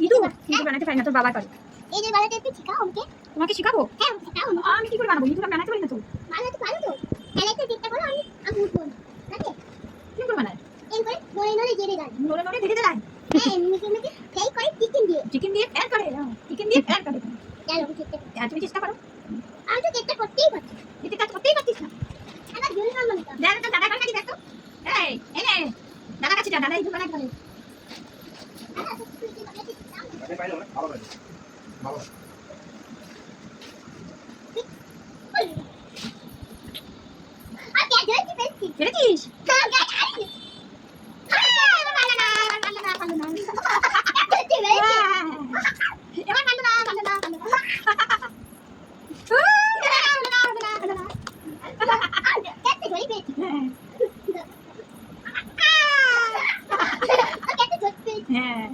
ইঁদুর বানাতে পারি না, তোর বাবা করে। এদের বানাতে একটু শিখাও আমাকে। তোমাকে শিখাবো? হ্যাঁ শিখাও। আমি কি করে বানাবো? ইঁদুর আমি বানাতে পারি না তো। বানাতে পারো তো? তাহলে একটা চেষ্টা করো, আমি উঠবো না। নাকি? কি করে বানায়? এই করে নড়ে নড়ে জেলে যায়। নড়ে নড়ে ভেজে যায়। হ্যাঁ এমনিতে সেই করে চিকেন দিয়ে। চিকেন দিয়ে ফ্যান করে। চিকেন দিয়ে ফ্যান করে। চলো চেষ্টা করো। তুমি চেষ্টা করো। আমি তো চেষ্টা করতেই পারছি। তুই কাজ করতেই পারছিস না। আমার জন্য কাম না। দেখ তো দাদা কাছে দেখ তো। এই এনে দাদা কাছে যা, দাদা ইঁদুর বানাতে পারে। আরে পাইলো না, ভালো লাগে। ভালো। পেরেছিস? হ্যাঁ